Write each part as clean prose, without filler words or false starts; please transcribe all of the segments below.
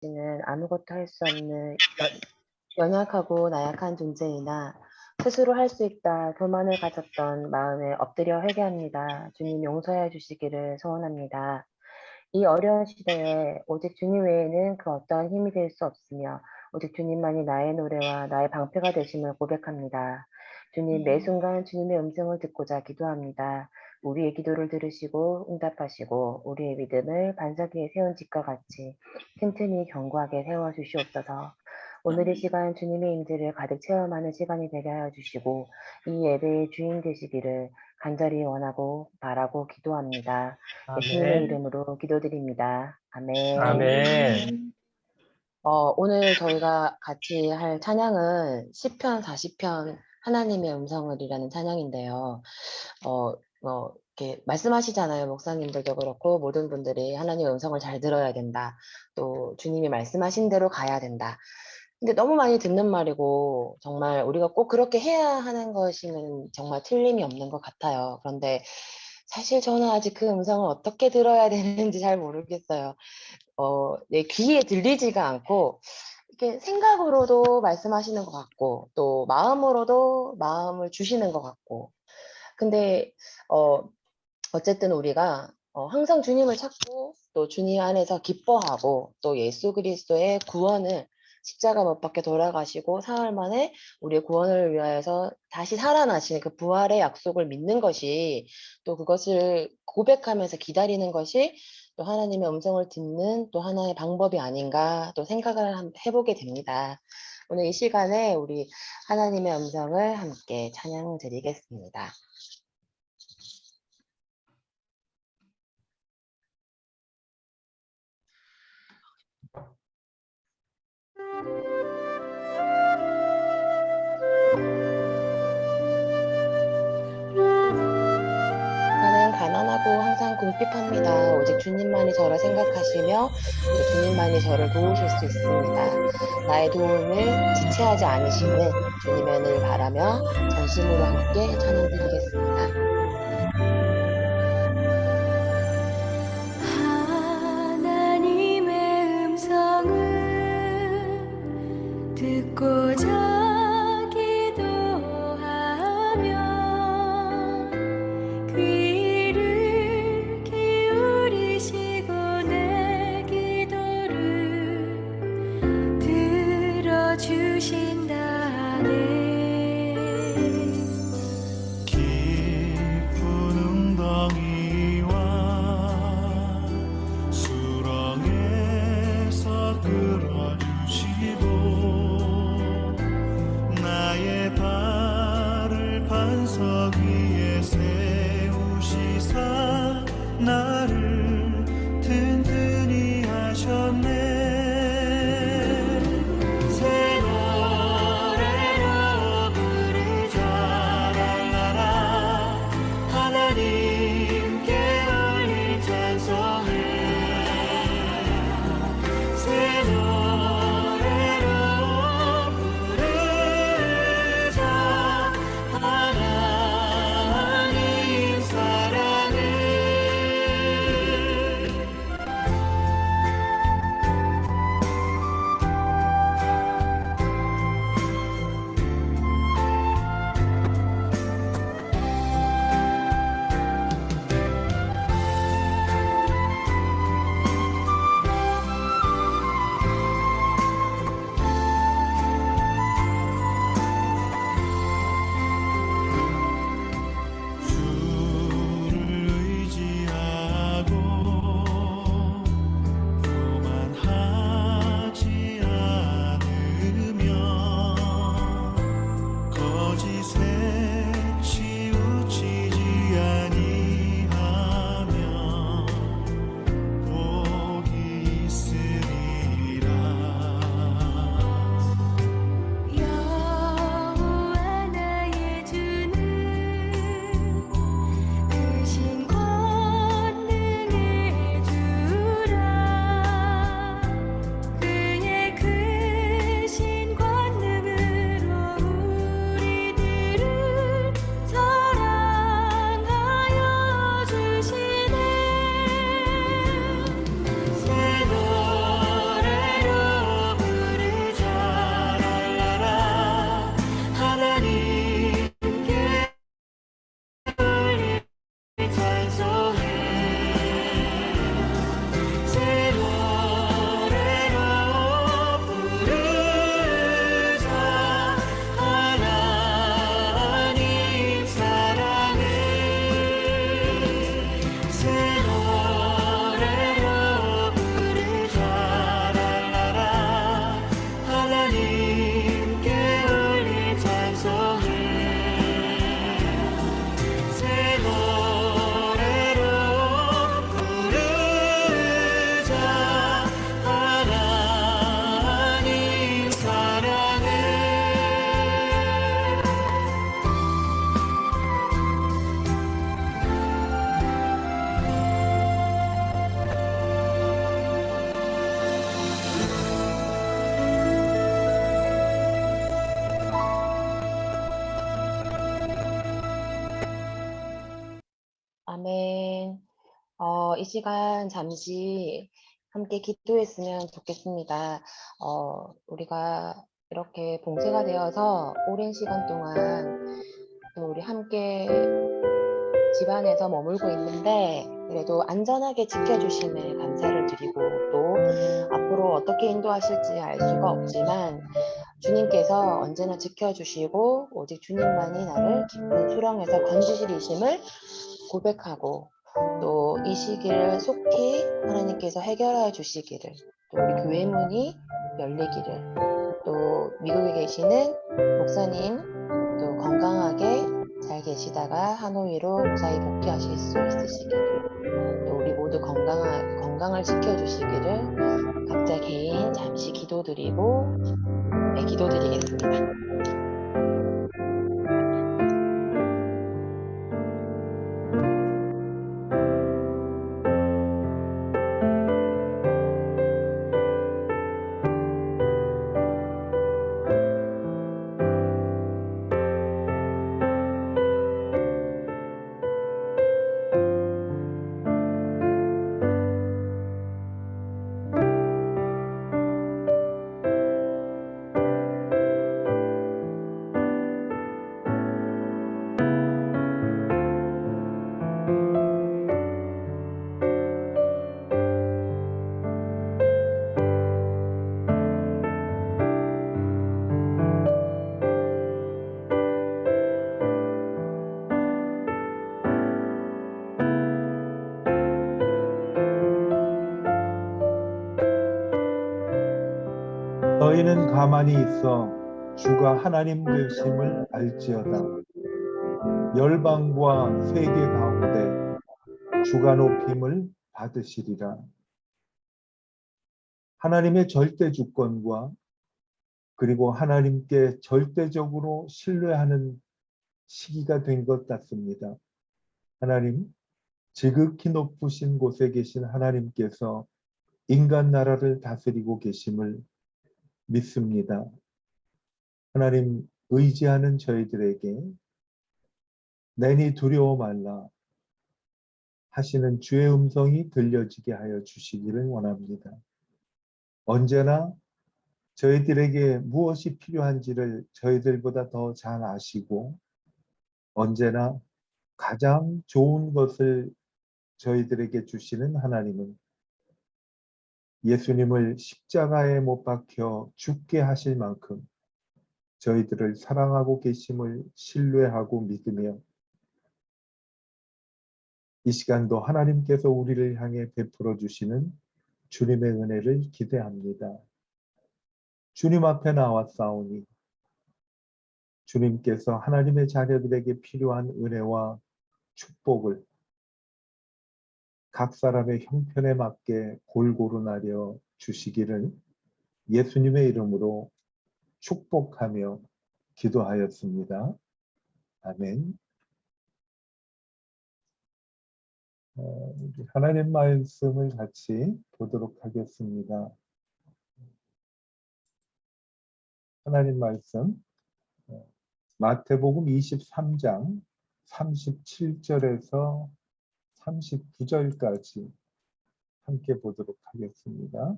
는 아무것도 할 수 없는 연약하고 나약한 존재이나 스스로 할 수 있다 교만을 가졌던 마음에 엎드려 회개합니다. 주님 용서해 주시기를 소원합니다. 이 어려운 시대에 오직 주님 외에는 그 어떠한 힘이 될 수 없으며 오직 주님만이 나의 노래와 나의 방패가 되심을 고백합니다. 주님 매 순간 주님의 음성을 듣고자 기도합니다. 우리의 기도를 들으시고 응답하시고 우리의 믿음을 반석 위에 세운 집과 같이 튼튼히 견고하게 세워 주시옵소서. 오늘 이 시간 주님의 임재를 가득 체험하는 시간이 되게 하여 주시고 이 예배의 주인 되시기를 간절히 원하고 바라고 기도합니다. 예수님의 아멘. 이름으로 기도드립니다. 아멘. 아멘. 오늘 저희가 같이 할 찬양은 시편 40편 하나님의 음성을이라는 찬양인데요. 이렇게 말씀하시잖아요. 목사님들도 그렇고 모든 분들이 하나님의 음성을 잘 들어야 된다. 또 주님이 말씀하신 대로 가야 된다. 근데 너무 많이 듣는 말이고 정말 우리가 꼭 그렇게 해야 하는 것이면 정말 틀림이 없는 것 같아요. 그런데 사실 저는 아직 그 음성을 어떻게 들어야 되는지 잘 모르겠어요. 내 귀에 들리지가 않고 이렇게 생각으로도 말씀하시는 것 같고 또 마음으로도 마음을 주시는 것 같고 근데 어 어쨌든 우리가 항상 주님을 찾고 또 주님 안에서 기뻐하고 또 예수 그리스도의 구원을 십자가 못 박혀 돌아가시고 사흘 만에 우리의 구원을 위하여서 다시 살아나신 그 부활의 약속을 믿는 것이 또 그것을 고백하면서 기다리는 것이 또 하나님의 음성을 듣는 또 하나의 방법이 아닌가 또 생각을 해보게 됩니다. 오늘 이 시간에 우리 하나님의 음성을 함께 찬양 드리겠습니다. 나는 가난하고 항상 궁핍합니다. 오직 주님만이 저를 생각하시며 또 주님만이 저를 도우실 수 있습니다. 나의 도움을 지체하지 않으시는 주님의 은혜를 바라며 전심으로 함께 찬양드리겠습니다. 하나님의 음성을 듣고자 기도하며 귀를 기울이시고 내 기도를 들어주신다네. 깊은 웅덩이와 수렁에서 들어주시고 나의 발을 반석 위에 세우시사 나를 튼튼히 하셨네. 새 노래로 부르자 랄라라 하나님께 올릴 찬송을 새 노래로 부르자 하나님 사랑을. 이 시간 잠시 함께 기도했으면 좋겠습니다. 우리가 이렇게 봉쇄가 되어서 오랜 시간 동안 또 우리 함께 집안에서 머물고 있는데 그래도 안전하게 지켜주심에 감사를 드리고 또 앞으로 어떻게 인도하실지 알 수가 없지만 주님께서 언제나 지켜주시고 오직 주님만이 나를 깊은 수렁에서 건지시리심을 고백하고 또 이 시기를 속히 하나님께서 해결하여 주시기를 또 우리 교회 문이 열리기를 또 미국에 계시는 목사님 또 건강하게 잘 계시다가 하노이로 무사히 복귀하실 수 있으시기를 또 우리 모두 건강을 지켜주시기를 각자 개인 잠시 기도드리고 기도드리겠습니다. 너희는 가만히 있어 주가 하나님 되심을 알지어다. 열방과 세계 가운데 주가 높임을 받으시리라. 하나님의 절대 주권과 그리고 하나님께 절대적으로 신뢰하는 시기가 된 것 같습니다. 하나님, 지극히 높으신 곳에 계신 하나님께서 인간 나라를 다스리고 계심을 믿습니다. 하나님, 의지하는 저희들에게 내니 두려워 말라 하시는 주의 음성이 들려지게 하여 주시기를 원합니다. 언제나 저희들에게 무엇이 필요한지를 저희들보다 더 잘 아시고 언제나 가장 좋은 것을 저희들에게 주시는 하나님은 예수님을 십자가에 못 박혀 죽게 하실 만큼 저희들을 사랑하고 계심을 신뢰하고 믿으며 이 시간도 하나님께서 우리를 향해 베풀어 주시는 주님의 은혜를 기대합니다. 주님 앞에 나왔사오니 주님께서 하나님의 자녀들에게 필요한 은혜와 축복을 각 사람의 형편에 맞게 골고루 나려 주시기를 예수님의 이름으로 축복하며 기도하였습니다. 아멘. 하나님 말씀을 같이 보도록 하겠습니다. 하나님 말씀 마태복음 23장 37절에서 39절까지 함께 보도록 하겠습니다.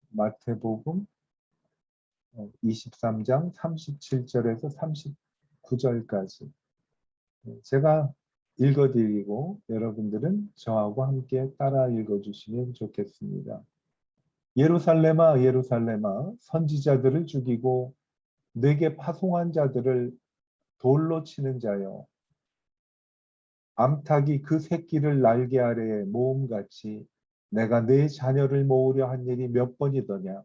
마태복음 23장 37절에서 39절까지 제가 읽어드리고 여러분들은 저하고 함께 따라 읽어주시면 좋겠습니다. 예루살렘아 예루살렘아 선지자들을 죽이고 내게 파송한 자들을 돌로 치는 자여 암탉이 그 새끼를 날개 아래에 모음같이 내가 내 자녀를 모으려 한 일이 몇 번이더냐.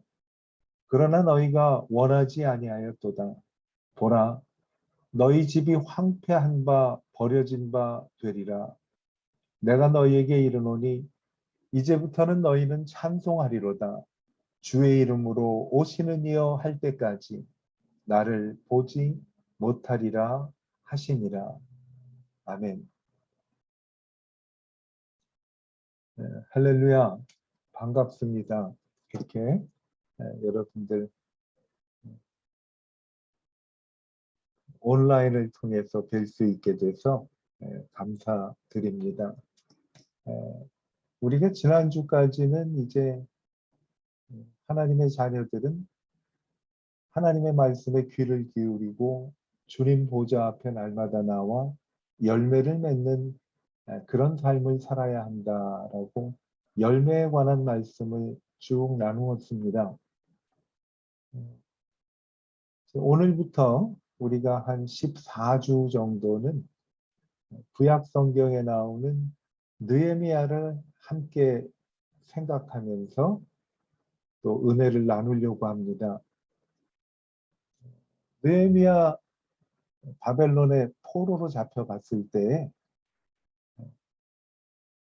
그러나 너희가 원하지 아니하였도다. 보라 너희 집이 황폐한 바 버려진 바 되리라. 내가 너희에게 이르노니 이제부터는 너희는 찬송하리로다. 주의 이름으로 오시는 이여 할 때까지 나를 보지 못하리라 하시니라. 아멘. 네, 할렐루야. 반갑습니다. 이렇게 여러분들 온라인을 통해서 뵐 수 있게 돼서 감사드립니다. 우리가 지난주까지는 이제 하나님의 자녀들은 하나님의 말씀에 귀를 기울이고 주님 보좌 앞에 날마다 나와 열매를 맺는 그런 삶을 살아야 한다라고 열매에 관한 말씀을 쭉 나누었습니다. 오늘부터 우리가 한 14주 정도는 구약 성경에 나오는 느헤미야를 함께 생각하면서 또 은혜를 나누려고 합니다. 느헤미야 바벨론의 포로로 잡혀갔을 때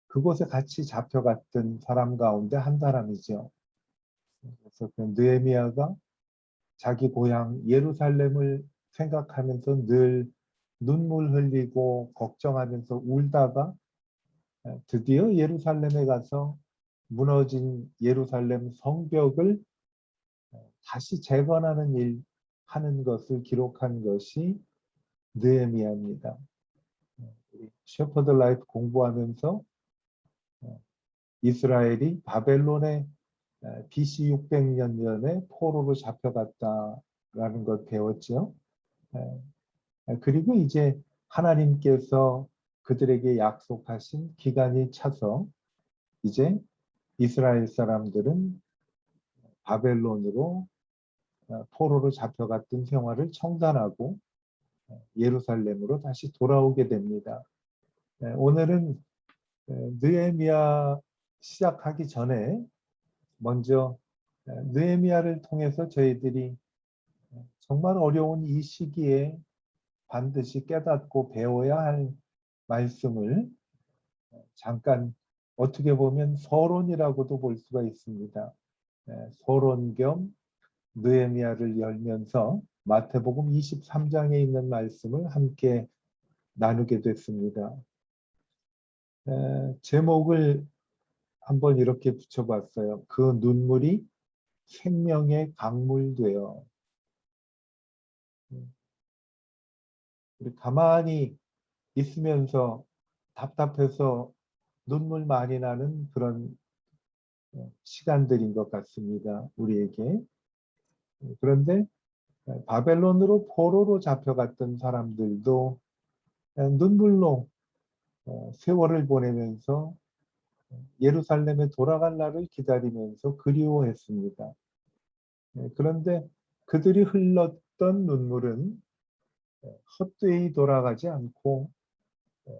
그곳에 같이 잡혀갔던 사람 가운데 한 사람이죠. 그래서 그 느헤미야가 자기 고향 예루살렘을 생각하면서 늘 눈물 흘리고 걱정하면서 울다가 드디어 예루살렘에 가서 무너진 예루살렘 성벽을 다시 재건하는 일 하는 것을 기록한 것이 느헤미야입니다. 우리 셰퍼드 라이프 공부하면서 이스라엘이 바벨론에 BC 600년 전에 포로로 잡혀갔다라는 걸 배웠죠. 그리고 이제 하나님께서 그들에게 약속하신 기간이 차서 이제 이스라엘 사람들은 바벨론으로 포로로 잡혀갔던 생활을 청산하고 예루살렘으로 다시 돌아오게 됩니다. 오늘은 느헤미야 시작하기 전에 먼저 느헤미야를 통해서 저희들이 정말 어려운 이 시기에 반드시 깨닫고 배워야 할 말씀을 잠깐 어떻게 보면 서론이라고도 볼 수가 있습니다. 서론 겸 느헤미야를 열면서 마태복음 23장에 있는 말씀을 함께 나누게 됐습니다. 제목을 한번 이렇게 붙여봤어요. 그 눈물이 생명의 강물 되어. 우리 가만히 있으면서 답답해서 눈물 많이 나는 그런 시간들인 것 같습니다. 우리에게. 그런데 바벨론으로 포로로 잡혀갔던 사람들도 눈물로 세월을 보내면서 예루살렘에 돌아갈 날을 기다리면서 그리워했습니다. 그런데 그들이 흘렀던 눈물은 헛되이 돌아가지 않고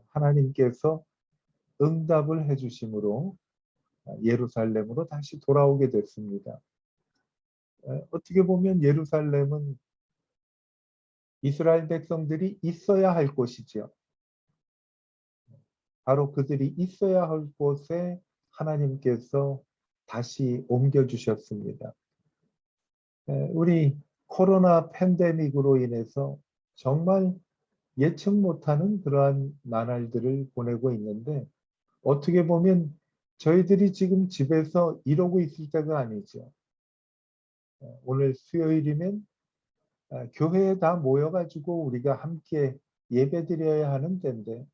하나님께서 응답을 해주심으로 예루살렘으로 다시 돌아오게 됐습니다. 어떻게 보면 예루살렘은 이스라엘 백성들이 있어야 할 곳이죠. 바로 그들이 있어야 할 곳에 하나님께서 다시 옮겨주셨습니다. 우리 코로나 팬데믹으로 인해서 정말 예측 못하는 그러한 나날들을 보내고 있는데 어떻게 보면 저희들이 지금 집에서 이러고 있을 때가 아니죠. 오늘 수요일이면 교회에 다 모여가지고 우리가 함께 예배드려야 하는 때인데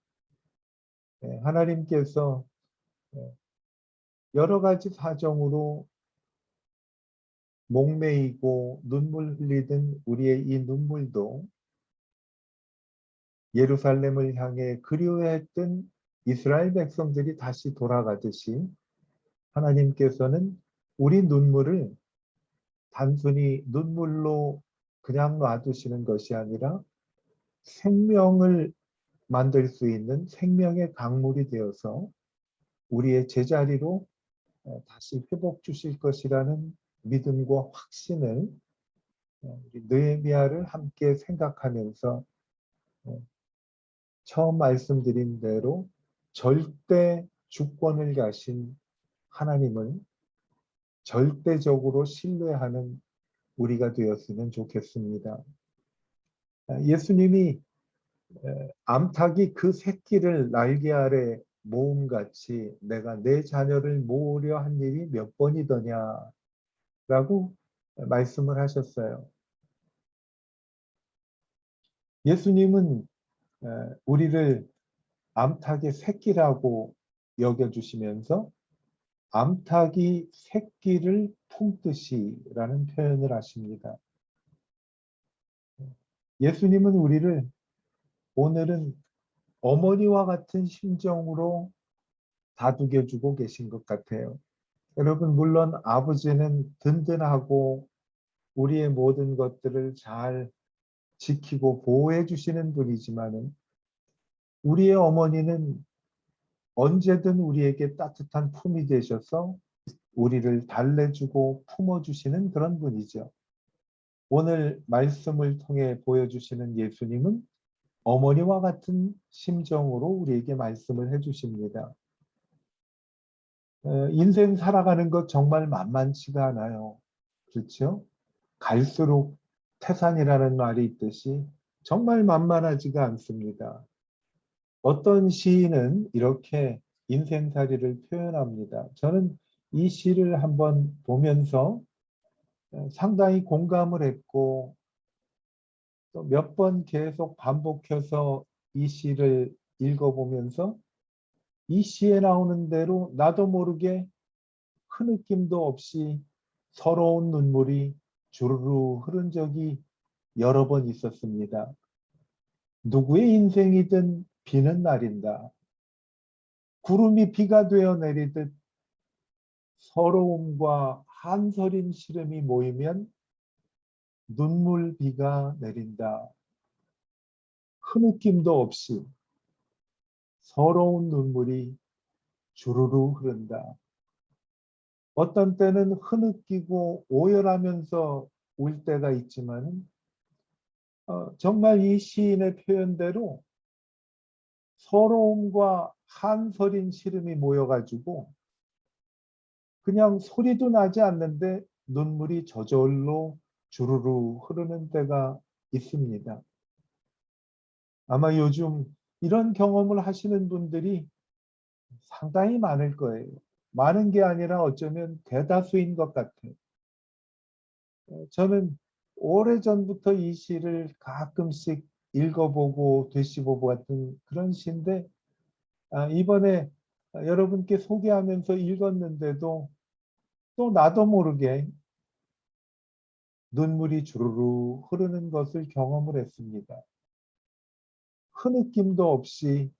하나님께서 여러 가지 사정으로 목매이고 눈물 흘리던 우리의 이 눈물도 예루살렘을 향해 그리워했던 이스라엘 백성들이 다시 돌아가듯이 하나님께서는 우리 눈물을 단순히 눈물로 그냥 놔두시는 것이 아니라 생명을 만들 수 있는 생명의 강물이 되어서 우리의 제자리로 다시 회복 주실 것이라는 믿음과 확신을 우리 느헤미야를 함께 생각하면서 처음 말씀드린 대로 절대 주권을 가신 하나님을 절대적으로 신뢰하는 우리가 되었으면 좋겠습니다. 예수님이 암탉이 그 새끼를 날개 아래 모음같이 내가 내 자녀를 모으려 한 일이 몇 번이더냐 라고 말씀을 하셨어요. 예수님은 우리를 암탉의 새끼라고 여겨주시면서 암탉이 새끼를 품듯이라는 표현을 하십니다. 예수님은 우리를 오늘은 어머니와 같은 심정으로 다독여주고 계신 것 같아요. 여러분, 물론 아버지는 든든하고 우리의 모든 것들을 잘 지키고 보호해 주시는 분이지만은 우리의 어머니는 언제든 우리에게 따뜻한 품이 되셔서 우리를 달래주고 품어주시는 그런 분이죠. 오늘 말씀을 통해 보여주시는 예수님은 어머니와 같은 심정으로 우리에게 말씀을 해주십니다. 인생 살아가는 것 정말 만만치가 않아요. 그렇죠? 갈수록 태산이라는 말이 있듯이 정말 만만하지가 않습니다. 어떤 시인은 이렇게 인생살이를 표현합니다. 저는 이 시를 한번 보면서 상당히 공감을 했고 또 몇 번 계속 반복해서 이 시를 읽어보면서 이 시에 나오는 대로 나도 모르게 흐느낌도 없이 서러운 눈물이 주르르 흐른 적이 여러 번 있었습니다. 누구의 인생이든 비는 날인다. 구름이 비가 되어 내리듯 서러움과 한서린 시름이 모이면 눈물비가 내린다. 흐느낌도 없이 서러운 눈물이 주르르 흐른다. 어떤 때는 흐느끼고 오열하면서 울 때가 있지만 정말 이 시인의 표현대로 서러움과 한서린 시름이 모여가지고 그냥 소리도 나지 않는데 눈물이 저절로 주르르 흐르는 때가 있습니다. 아마 요즘 이런 경험을 하시는 분들이 상당히 많을 거예요. 많은 게 아니라 어쩌면 대다수인 것 같아요. 저는 오래전부터 이 시를 가끔씩 읽어보고 되씹어보고 같은 그런 시인데 이번에 여러분께 소개하면서 읽었는데도 또 나도 모르게 눈물이 주르르 흐르는 것을 경험을 했습니다. 흐느낌도 없이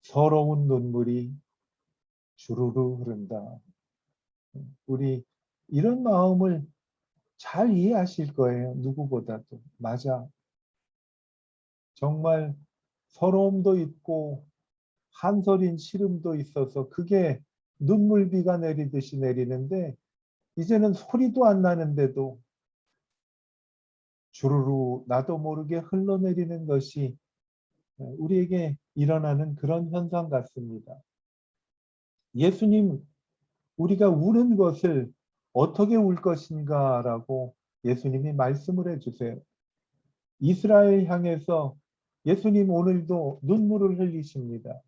서러운 눈물이 주르르 흐른다. 우리 이런 마음을 잘 이해하실 거예요. 누구보다도. 맞아. 정말 서러움도 있고 한서린 시름도 있어서 그게 눈물비가 내리듯이 내리는데 이제는 소리도 안 나는데도 주르르 나도 모르게 흘러내리는 것이 우리에게 일어나는 그런 현상 같습니다. 예수님, 우리가 우는 것을 어떻게 울 것인가라고 예수님이 말씀을 해주세요. 이스라엘 향해서 예수님 오늘도 눈물을 흘리십니다.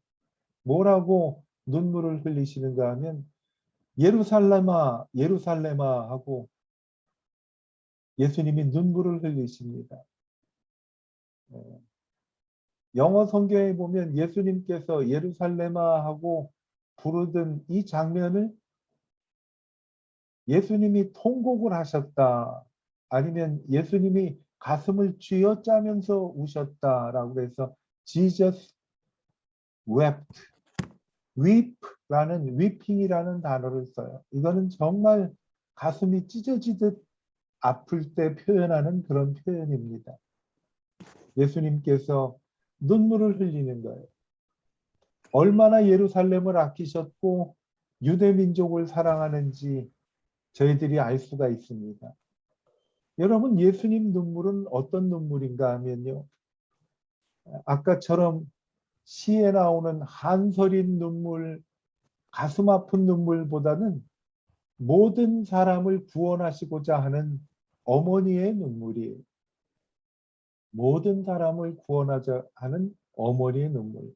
뭐라고 눈물을 흘리시는가 하면 예루살렘아, 예루살렘아 하고 예수님이 눈물을 흘리십니다. 영어 성경에 보면 예수님께서 예루살렘아 하고 부르던 이 장면을 예수님이 통곡을 하셨다. 아니면 예수님이 가슴을 쥐어짜면서 우셨다라고 해서 Jesus wept. weep라는 weeping이라는 단어를 써요. 이거는 정말 가슴이 찢어지듯 아플 때 표현하는 그런 표현입니다. 예수님께서 눈물을 흘리는 거예요. 얼마나 예루살렘을 아끼셨고 유대 민족을 사랑하는지 저희들이 알 수가 있습니다. 여러분, 예수님 눈물은 어떤 눈물인가 하면요. 아까처럼 시에 나오는 한서린 눈물, 가슴 아픈 눈물보다는 모든 사람을 구원하시고자 하는 어머니의 눈물이에요. 모든 사람을 구원하자 하는 어머니의 눈물.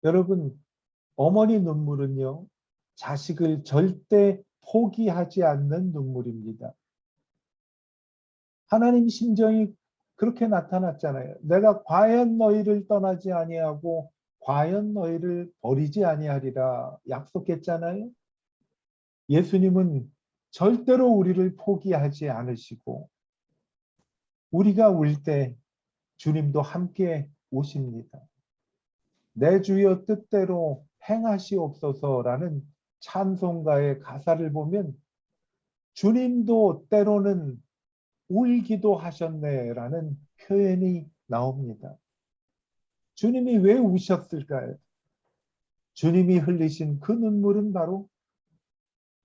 여러분, 어머니 눈물은요, 자식을 절대 포기하지 않는 눈물입니다. 하나님 심정이 그렇게 나타났잖아요. 내가 과연 너희를 떠나지 아니하고 과연 너희를 버리지 아니하리라 약속했잖아요. 예수님은 절대로 우리를 포기하지 않으시고 우리가 울 때 주님도 함께 오십니다. 내 주여 뜻대로 행하시옵소서라는 찬송가의 가사를 보면 주님도 때로는 울기도 하셨네라는 표현이 나옵니다. 주님이 왜 우셨을까요? 주님이 흘리신 그 눈물은 바로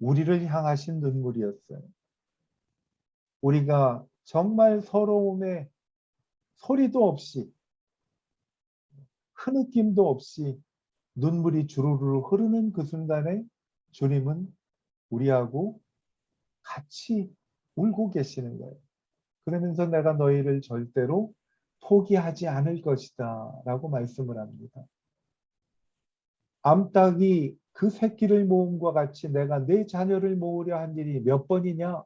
우리를 향하신 눈물이었어요. 우리가 정말 서러움에 소리도 없이 흐느낌도 없이 눈물이 주르르 흐르는 그 순간에 주님은 우리하고 같이 울고 계시는 거예요. 그러면서 내가 너희를 절대로 포기하지 않을 것이다 라고 말씀을 합니다. 암탉이 그 새끼를 모음과 같이 내가 내 자녀를 모으려 한 일이 몇 번이냐?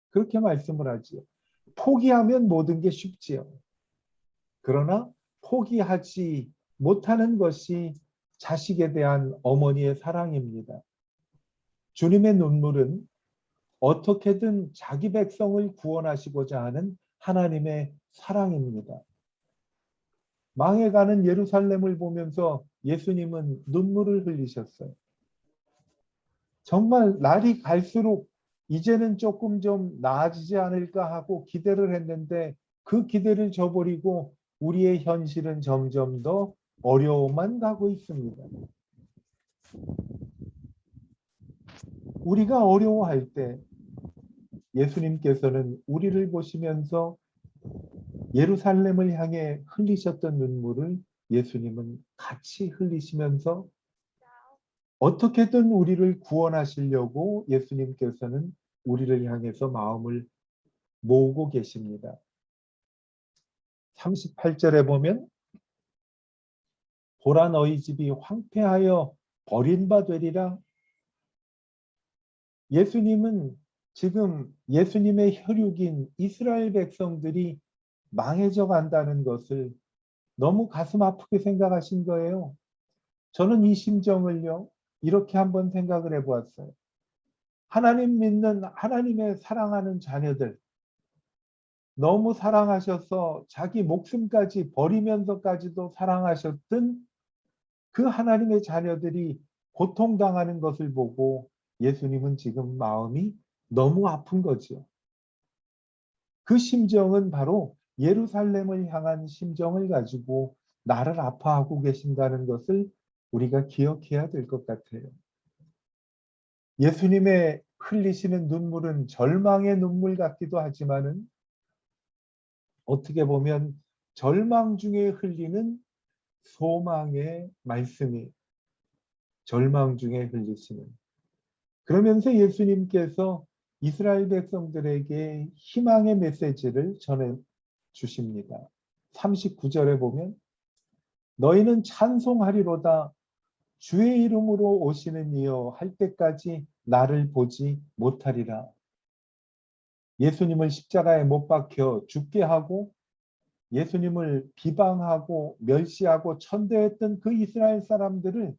그렇게 말씀을 하지요. 포기하면 모든 게 쉽지요. 그러나 포기하지 못하는 것이 자식에 대한 어머니의 사랑입니다. 주님의 눈물은 어떻게든 자기 백성을 구원하시고자 하는 하나님의 사랑입니다. 망해가는 예루살렘을 보면서 예수님은 눈물을 흘리셨어요. 정말 날이 갈수록 이제는 조금 좀 나아지지 않을까 하고 기대를 했는데 그 기대를 저버리고 우리의 현실은 점점 더 어려워만 가고 있습니다. 우리가 어려워할 때 예수님께서는 우리를 보시면서 예루살렘을 향해 흘리셨던 눈물을 예수님은 같이 흘리시면서 어떻게든 우리를 구원하시려고 예수님께서는 우리를 향해서 마음을 모으고 계십니다. 38절에 보면 보라 너희 집이 황폐하여 버린 바 되리라. 예수님은 지금 예수님의 혈육인 이스라엘 백성들이 망해져 간다는 것을 너무 가슴 아프게 생각하신 거예요. 저는 이 심정을요, 이렇게 한번 생각을 해보았어요. 하나님 믿는 하나님의 사랑하는 자녀들, 너무 사랑하셔서 자기 목숨까지 버리면서까지도 사랑하셨던 그 하나님의 자녀들이 고통당하는 것을 보고 예수님은 지금 마음이 너무 아픈 거죠. 그 심정은 바로 예루살렘을 향한 심정을 가지고 나를 아파하고 계신다는 것을 우리가 기억해야 될 것 같아요. 예수님의 흘리시는 눈물은 절망의 눈물 같기도 하지만은 어떻게 보면 절망 중에 흘리는 소망의 말씀이 절망 중에 흘리시는. 그러면서 예수님께서 이스라엘 백성들에게 희망의 메시지를 전해 주십니다. 39절에 보면 너희는 찬송하리로다 주의 이름으로 오시는 이여 할 때까지 나를 보지 못하리라. 예수님을 십자가에 못 박혀 죽게 하고 예수님을 비방하고 멸시하고 천대했던 그 이스라엘 사람들을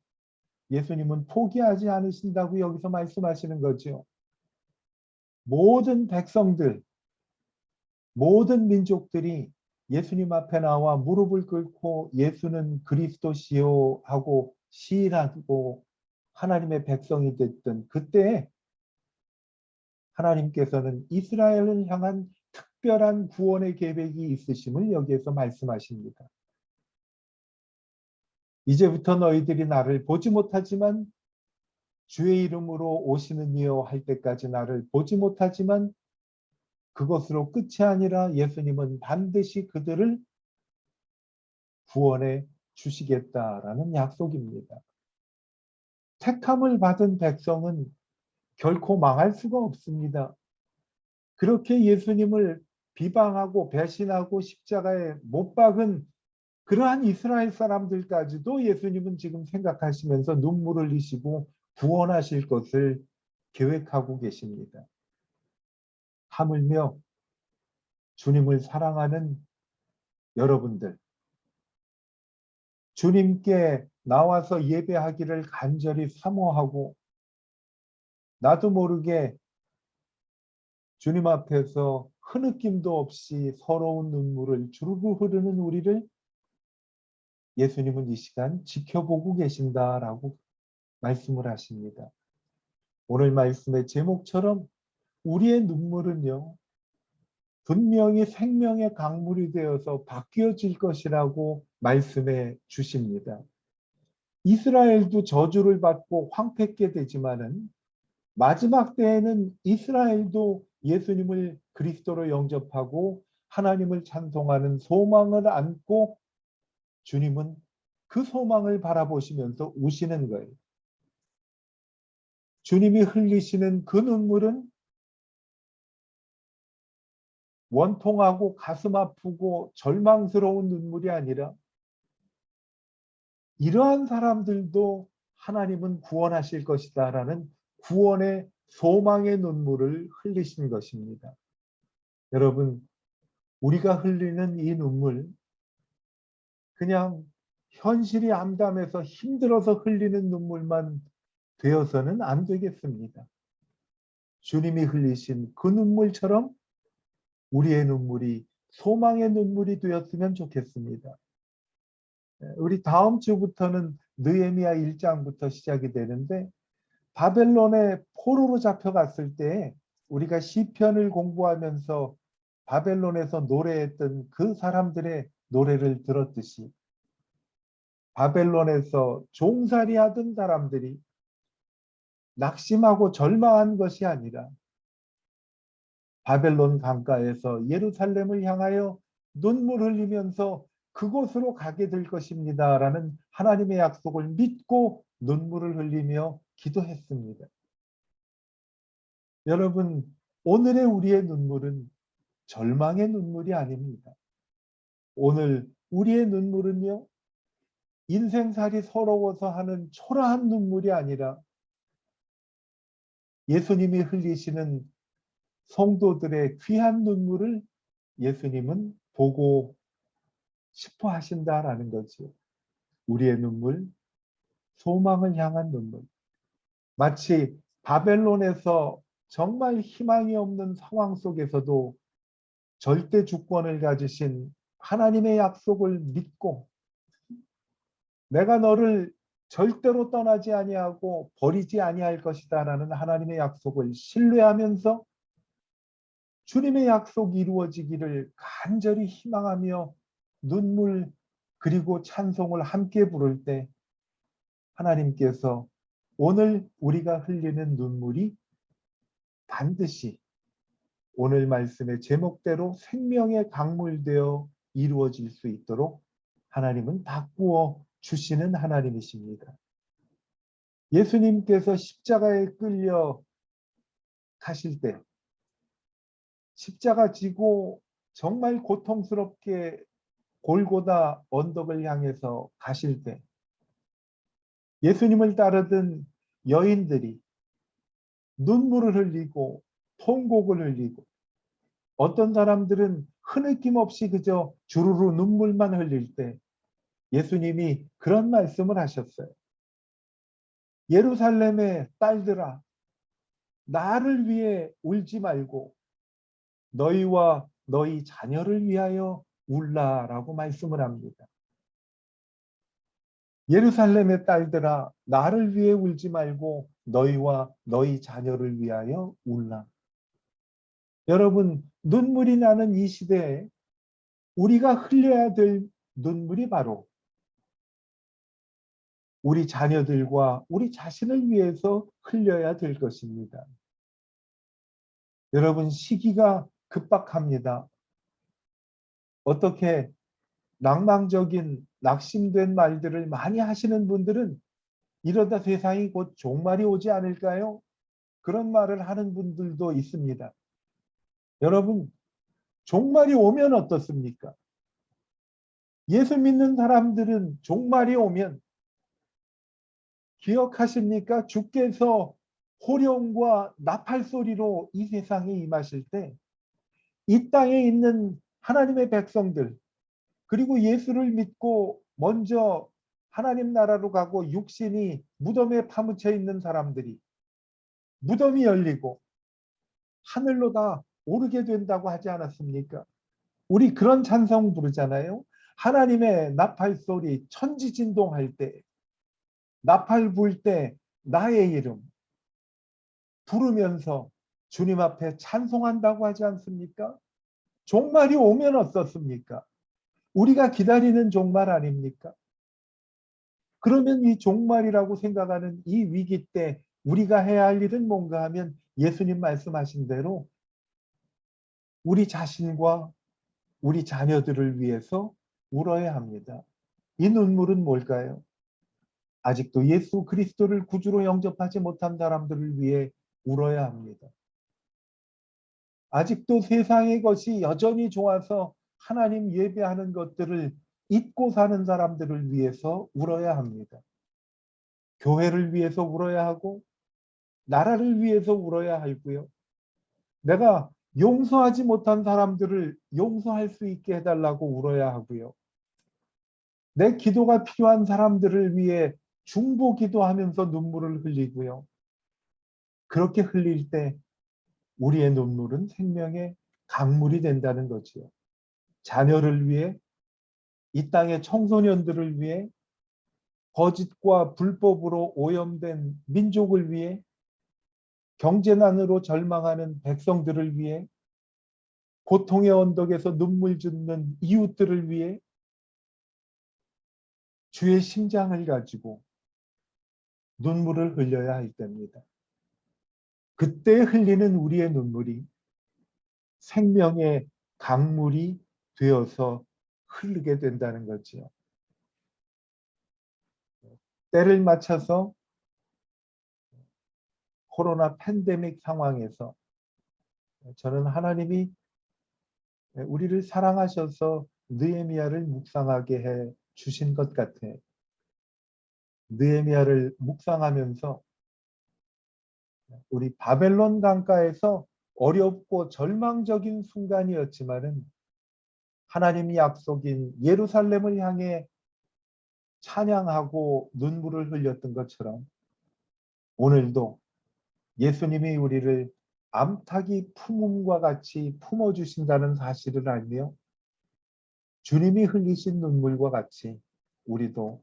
예수님은 포기하지 않으신다고 여기서 말씀하시는 거죠. 모든 백성들, 모든 민족들이 예수님 앞에 나와 무릎을 꿇고 예수는 그리스도시요 하고 시인하고 하나님의 백성이 됐던 그때에 하나님께서는 이스라엘을 향한 특별한 구원의 계획이 있으심을 여기에서 말씀하십니다. 이제부터 너희들이 나를 보지 못하지만 주의 이름으로 오시는 이여 할 때까지 나를 보지 못하지만 그것으로 끝이 아니라 예수님은 반드시 그들을 구원해 주시겠다라는 약속입니다. 택함을 받은 백성은 결코 망할 수가 없습니다. 그렇게 예수님을 비방하고 배신하고 십자가에 못 박은 그러한 이스라엘 사람들까지도 예수님은 지금 생각하시면서 눈물을 흘리시고 구원하실 것을 계획하고 계십니다. 하물며 주님을 사랑하는 여러분들, 주님께 나와서 예배하기를 간절히 사모하고 나도 모르게 주님 앞에서 흐느낌도 없이 서러운 눈물을 주르르 흐르는 우리를 예수님은 이 시간 지켜보고 계신다라고 말씀을 하십니다. 오늘 말씀의 제목처럼 우리의 눈물은요, 분명히 생명의 강물이 되어서 바뀌어질 것이라고 말씀해 주십니다. 이스라엘도 저주를 받고 황폐케 되지만은 마지막 때에는 이스라엘도 예수님을 그리스도로 영접하고 하나님을 찬송하는 소망을 안고 주님은 그 소망을 바라보시면서 우시는 거예요. 주님이 흘리시는 그 눈물은 원통하고 가슴 아프고 절망스러운 눈물이 아니라 이러한 사람들도 하나님은 구원하실 것이다라는 구원의 소망의 눈물을 흘리신 것입니다. 여러분, 우리가 흘리는 이 눈물, 그냥 현실이 암담해서 힘들어서 흘리는 눈물만 되어서는 안 되겠습니다. 주님이 흘리신 그 눈물처럼 우리의 눈물이 소망의 눈물이 되었으면 좋겠습니다. 우리 다음 주부터는 느헤미야 1장부터 시작이 되는데, 바벨론에 포로로 잡혀갔을 때 우리가 시편을 공부하면서 바벨론에서 노래했던 그 사람들의 노래를 들었듯이 바벨론에서 종살이 하던 사람들이 낙심하고 절망한 것이 아니라 바벨론 강가에서 예루살렘을 향하여 눈물 흘리면서 그곳으로 가게 될 것입니다라는 하나님의 약속을 믿고 눈물을 흘리며 기도했습니다. 여러분, 오늘의 우리의 눈물은 절망의 눈물이 아닙니다. 오늘 우리의 눈물은요, 인생살이 서러워서 하는 초라한 눈물이 아니라 예수님이 흘리시는 성도들의 귀한 눈물을 예수님은 보고 싶어 하신다라는 거죠. 우리의 눈물, 소망을 향한 눈물. 마치 바벨론에서 정말 희망이 없는 상황 속에서도 절대 주권을 가지신 하나님의 약속을 믿고 내가 너를 절대로 떠나지 아니하고 버리지 아니할 것이다라는 하나님의 약속을 신뢰하면서 주님의 약속이 이루어지기를 간절히 희망하며 눈물 그리고 찬송을 함께 부를 때 하나님께서 오늘 우리가 흘리는 눈물이 반드시 오늘 말씀의 제목대로 생명의 강물되어 이루어질 수 있도록 하나님은 바꾸어 주시는 하나님이십니다. 예수님께서 십자가에 끌려 가실 때 십자가 지고 정말 고통스럽게 골고다 언덕을 향해서 가실 때 예수님을 따르던 여인들이 눈물을 흘리고 통곡을 흘리고 어떤 사람들은 흐느낌 없이 그저 주르르 눈물만 흘릴 때 예수님이 그런 말씀을 하셨어요. 예루살렘의 딸들아, 나를 위해 울지 말고 너희와 너희 자녀를 위하여 울라라고 말씀을 합니다. 예루살렘의 딸들아, 나를 위해 울지 말고 너희와 너희 자녀를 위하여 울라. 여러분, 눈물이 나는 이 시대에 우리가 흘려야 될 눈물이 바로 우리 자녀들과 우리 자신을 위해서 흘려야 될 것입니다. 여러분, 시기가 급박합니다. 어떻게 낭망적인 낙심된 말들을 많이 하시는 분들은 이러다 세상이 곧 종말이 오지 않을까요? 그런 말을 하는 분들도 있습니다. 여러분, 종말이 오면 어떻습니까? 예수 믿는 사람들은 종말이 오면 기억하십니까? 주께서 호령과 나팔 소리로 이 세상에 임하실 때 이 땅에 있는 하나님의 백성들 그리고 예수를 믿고 먼저 하나님 나라로 가고 육신이 무덤에 파묻혀 있는 사람들이 무덤이 열리고 하늘로 다 오르게 된다고 하지 않았습니까? 우리 그런 찬송 부르잖아요. 하나님의 나팔 소리 천지진동할 때, 나팔 불 때 나의 이름 부르면서 주님 앞에 찬송한다고 하지 않습니까? 종말이 오면 어떻습니까? 우리가 기다리는 종말 아닙니까? 그러면 이 종말이라고 생각하는 이 위기 때 우리가 해야 할 일은 뭔가 하면 예수님 말씀하신 대로 우리 자신과 우리 자녀들을 위해서 울어야 합니다. 이 눈물은 뭘까요? 아직도 예수 그리스도를 구주로 영접하지 못한 사람들을 위해 울어야 합니다. 아직도 세상의 것이 여전히 좋아서 하나님 예배하는 것들을 잊고 사는 사람들을 위해서 울어야 합니다. 교회를 위해서 울어야 하고 나라를 위해서 울어야 하고요. 내가 용서하지 못한 사람들을 용서할 수 있게 해달라고 울어야 하고요. 내 기도가 필요한 사람들을 위해 중보 기도하면서 눈물을 흘리고요. 그렇게 흘릴 때 우리의 눈물은 생명의 강물이 된다는 거지요. 자녀를 위해, 이 땅의 청소년들을 위해, 거짓과 불법으로 오염된 민족을 위해, 경제난으로 절망하는 백성들을 위해, 고통의 언덕에서 눈물 짓는 이웃들을 위해 주의 심장을 가지고 눈물을 흘려야 할 때입니다. 그때 흘리는 우리의 눈물이 생명의 강물이 되어서 흐르게 된다는 거지요. 때를 맞춰서 코로나 팬데믹 상황에서 저는 하나님이 우리를 사랑하셔서 느헤미야를 묵상하게 해 주신 것 같아. 느헤미야를 묵상하면서 우리 바벨론 강가에서 어렵고 절망적인 순간이었지만은 하나님이 약속인 예루살렘을 향해 찬양하고 눈물을 흘렸던 것처럼 오늘도 예수님이 우리를 암탉이 품음과 같이 품어주신다는 사실을 알며 주님이 흘리신 눈물과 같이 우리도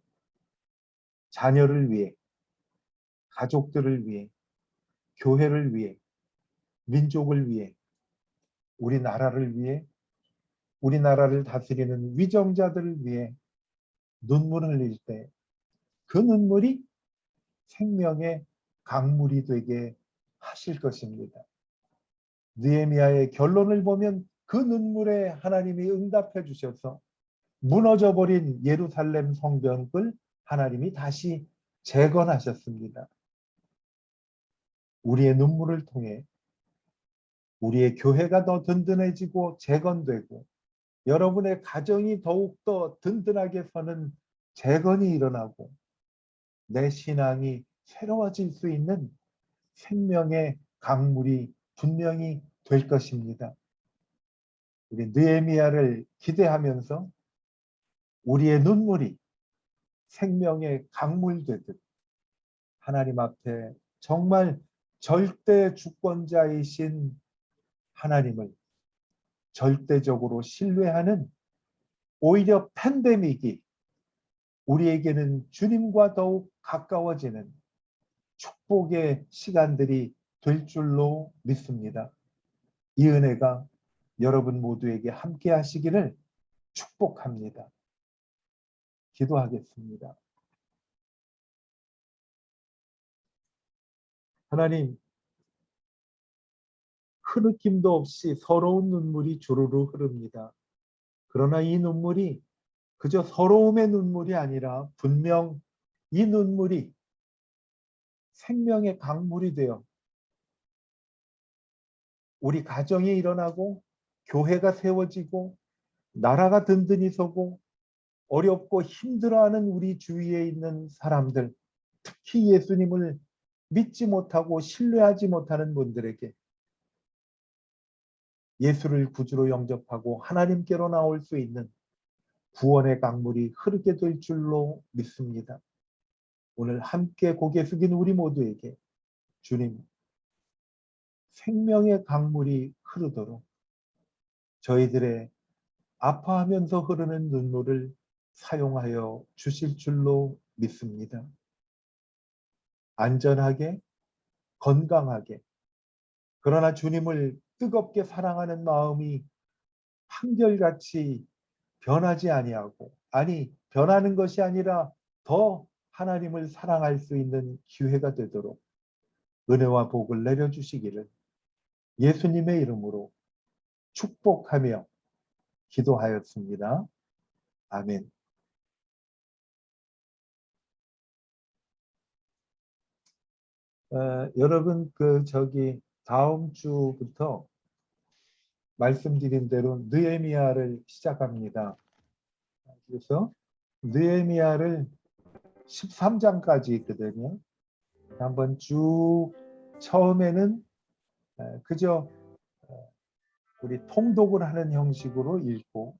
자녀를 위해, 가족들을 위해, 교회를 위해, 민족을 위해, 우리나라를 위해, 우리나라를 다스리는 위정자들을 위해 눈물을 흘릴 때 그 눈물이 생명의 강물이 되게 하실 것입니다. 느헤미야의 결론을 보면 그 눈물에 하나님이 응답해 주셔서 무너져 버린 예루살렘 성벽을 하나님이 다시 재건하셨습니다. 우리의 눈물을 통해 우리의 교회가 더 든든해지고 재건되고 여러분의 가정이 더욱더 든든하게 서는 재건이 일어나고 내 신앙이 새로워질 수 있는 생명의 강물이 분명히 될 것입니다. 우리 느헤미야를 기대하면서 우리의 눈물이 생명의 강물 되듯 하나님 앞에 정말 절대 주권자이신 하나님을 절대적으로 신뢰하는 오히려 팬데믹이 우리에게는 주님과 더욱 가까워지는 축복의 시간들이 될 줄로 믿습니다. 이 은혜가 여러분 모두에게 함께 하시기를 축복합니다. 기도하겠습니다. 하나님, 흐느낌도 없이 서러운 눈물이 주르르 흐릅니다. 그러나 이 눈물이 그저 서러움의 눈물이 아니라 분명 이 눈물이 생명의 강물이 되어 우리 가정이 일어나고 교회가 세워지고 나라가 든든히 서고 어렵고 힘들어하는 우리 주위에 있는 사람들, 특히 예수님을 믿지 못하고 신뢰하지 못하는 분들에게 예수를 구주로 영접하고 하나님께로 나올 수 있는 구원의 강물이 흐르게 될 줄로 믿습니다. 오늘 함께 고개 숙인 우리 모두에게 주님 생명의 강물이 흐르도록 저희들의 아파하면서 흐르는 눈물을 사용하여 주실 줄로 믿습니다. 안전하게, 건강하게, 그러나 주님을 뜨겁게 사랑하는 마음이 한결같이 변하지 아니하고, 아니 변하는 것이 아니라 더 하나님을 사랑할 수 있는 기회가 되도록 은혜와 복을 내려주시기를 예수님의 이름으로 축복하며 기도하였습니다. 아멘. 여러분 다음 주부터 말씀드린 대로 느헤미야를 시작합니다. 그래서 느헤미야를 13장까지 있거든요. 한번 쭉 처음에는 그저 우리 통독을 하는 형식으로 읽고,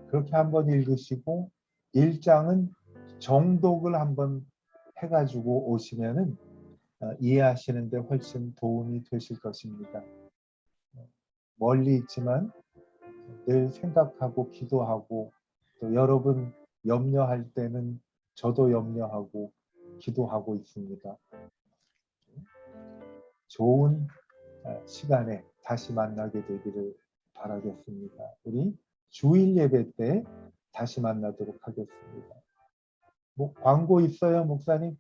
그렇게 한번 읽으시고 1장은 정독을 한번 해가지고 오시면은 이해하시는데 훨씬 도움이 되실 것입니다. 멀리 있지만 늘 생각하고 기도하고, 또 여러분 염려할 때는 저도 염려하고 기도하고 있습니다. 좋은 시간에 다시 만나게 되기를 바라겠습니다. 우리 주일 예배 때 다시 만나도록 하겠습니다. 뭐 광고 있어요, 목사님?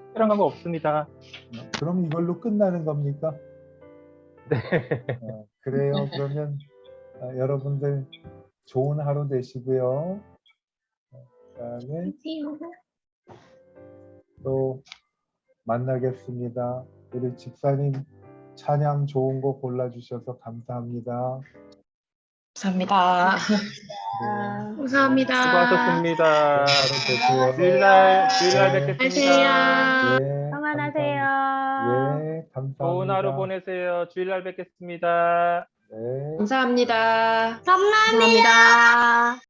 특별한 거 없습니다. 그럼 이걸로 끝나는 겁니까? 네. 그래요. 그러면 여러분들 좋은 하루 되시고요. 그다음에 또 만나겠습니다. 우리 집사님 찬양 좋은 거 골라주셔서 감사합니다. 감사합니다. 네. 감사합니다. 수고하셨습니다. 되세요. 주일날 네. 뵙겠습니다. 네, 평안하세요. 예, 감사합니다. 좋은 하루 보내세요. 주일날 뵙겠습니다. 네. 감사합니다. 감사합니다.